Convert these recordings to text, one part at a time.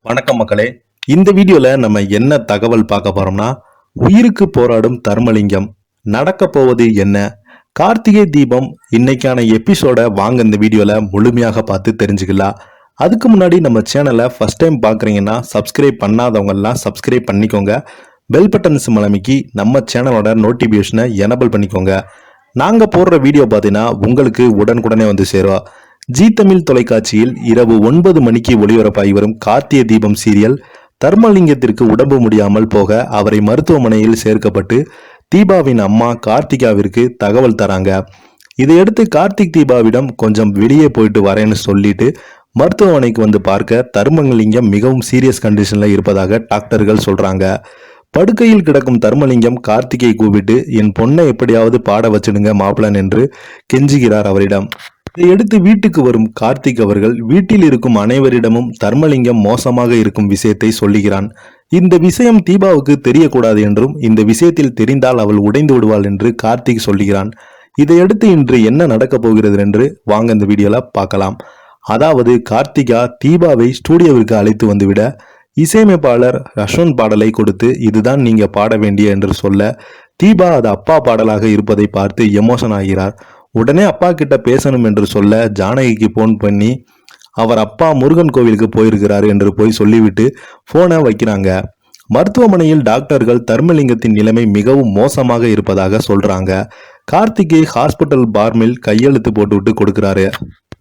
வணக்கம் மக்களே. இந்த வீடியோல நம்ம என்ன தகவல் பார்க்க போறோம்னா, உயிருக்கு போராடும் தர்மலிங்கம் நடக்க போவது என்ன, கார்த்திகை தீபம் இன்னைக்கான எபிசோட வாங்க இந்த வீடியோல முழுமையாக பார்த்து தெரிஞ்சுக்கலாம். அதுக்கு முன்னாடி நம்ம சேனலை ஃபர்ஸ்ட் டைம் பார்க்குறீங்கன்னா சப்ஸ்கிரைப் பண்ணாதவங்க எல்லாம் சப்ஸ்கிரைப் பண்ணிக்கோங்க. பெல் பட்டன் சிம்பல் அமைக்கி நம்ம சேனலோட நோட்டிபிகேஷனை எனபிள் பண்ணிக்கோங்க. நாங்க போடுற வீடியோ பார்த்தீங்கன்னா உங்களுக்கு உடனுக்குடனே வந்து சேரும். ஜி தமிழ் தொலைக்காட்சியில் இரவு 9 மணிக்கு ஒளிபரப்பாகி வரும் கார்த்திகை தீபம் சீரியல் தர்மலிங்கத்திற்கு உடம்பு முடியாமல் போக அவரை மருத்துவமனையில் சேர்க்கப்பட்டு தீபாவின் அம்மா கார்த்திகாவிற்கு தகவல் தராங்க. இதையடுத்து கார்த்திக் தீபாவிடம் கொஞ்சம் வெளியே போயிட்டு வரேன்னு சொல்லிட்டு மருத்துவமனைக்கு வந்து பார்க்க தர்மலிங்கம் மிகவும் சீரியஸ் கண்டிஷன்ல இருப்பதாக டாக்டர்கள் சொல்றாங்க. படுக்கையில் கிடக்கும் தர்மலிங்கம் கார்த்திகை கூப்பிட்டு என் பொண்ணை எப்படியாவது பாட வச்சிடுங்க மாப்பிளன் என்று கெஞ்சுகிறார் அவரிடம். இதையடுத்து வீட்டுக்கு வரும் கார்த்திக் அவர்கள் வீட்டில் இருக்கும் அனைவரிடமும் தர்மலிங்கம் மோசமாக இருக்கும் விஷயத்தை சொல்லுகிறான். இந்த விஷயம் தீபாவுக்கு தெரியக்கூடாது என்றும் இந்த விஷயத்தில் தெரிந்தால் அவள் உடைந்து விடுவாள் என்று கார்த்திக் சொல்லுகிறான். இதையடுத்து இன்று என்ன நடக்கப் போகிறது என்று வாங்க இந்த வீடியோல பார்க்கலாம். அதாவது கார்த்திகா தீபாவை ஸ்டூடியோவிற்கு அழைத்து வந்துவிட இசையமைப்பாளர் ரஷோன் பாடலை கொடுத்து இதுதான் நீங்க பாட வேண்டிய என்று சொல்ல தீபா அது அப்பா பாடலாக இருப்பதை பார்த்து எமோஷன் ஆகிறார். உடனே அப்பா கிட்ட பேசணும் என்று சொல்ல ஜானகிக்கு போன் பண்ணி அவர் அப்பா முருகன் கோவிலுக்கு போயிருக்கிறார் என்று போய் சொல்லிவிட்டு போனை வைக்கிறாங்க. மருத்துவமனையில் டாக்டர்கள் தர்மலிங்கத்தின் நிலைமை மிகவும் மோசமாக இருப்பதாக சொல்றாங்க. கார்த்திகை ஹாஸ்பிட்டல் பார்மில் கையெழுத்து போட்டுவிட்டு கொடுக்கிறாரு.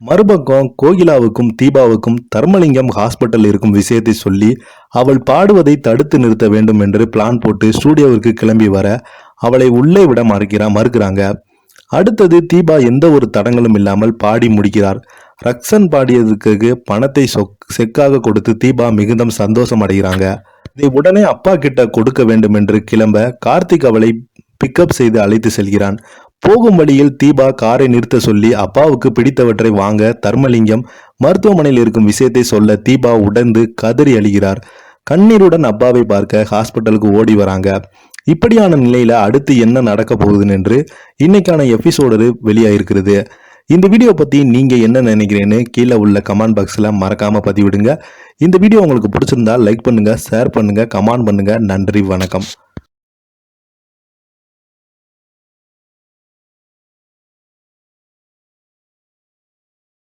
மறுபக்கம் கோகிலாவுக்கும் தீபாவுக்கும் தர்மலிங்கம் ஹாஸ்பிட்டல் இருக்கும் விஷயத்தை சொல்லி அவள் பாடுவதை தடுத்து நிறுத்த வேண்டும் என்று பிளான் போட்டு ஸ்டூடியோவிற்கு கிளம்பி வர அவளை உள்ளே விட மறுக்கிறாங்க. அடுத்தது தீபா எந்த ஒரு தடங்களும் இல்லாமல் பாடி முடிக்கிறார். ரக்ஷன் பாடியதுக்கு பணத்தை செக்காக கொடுத்து தீபா மிகுந்த சந்தோஷம் அடைகிறாங்க. இதை உடனே அப்பா கிட்ட கொடுக்க வேண்டும் என்று கிளம்ப கார்த்திக் அவளை பிக்கப் செய்து அழைத்து செல்கிறான். போகும் வழியில் தீபா காரை நிறுத்த சொல்லி அப்பாவுக்கு பிடித்தவற்றை வாங்க தர்மலிங்கம் மருத்துவமனையில் இருக்கும் விஷயத்தை சொல்ல தீபா உடந்து கதறி அழுகிறார். கண்ணீருடன் அப்பாவை பார்க்க ஹாஸ்பிட்டலுக்கு ஓடி வராங்க. இப்படியான நிலையில அடுத்து என்ன நடக்க போகுதுன்னு என்று இன்னைக்கான எபிசோடு வெளியாயிருக்கிறது. இந்த வீடியோ பத்தி நீங்க என்ன நினைக்கிறீங்கன்னு கீழே உள்ள கமெண்ட் பாக்ஸ்ல மறக்காம பதிவிடுங்க. இந்த வீடியோ உங்களுக்கு பிடிச்சிருந்தா லைக் பண்ணுங்க, ஷேர் பண்ணுங்க, கமெண்ட் பண்ணுங்க. நன்றி, வணக்கம்.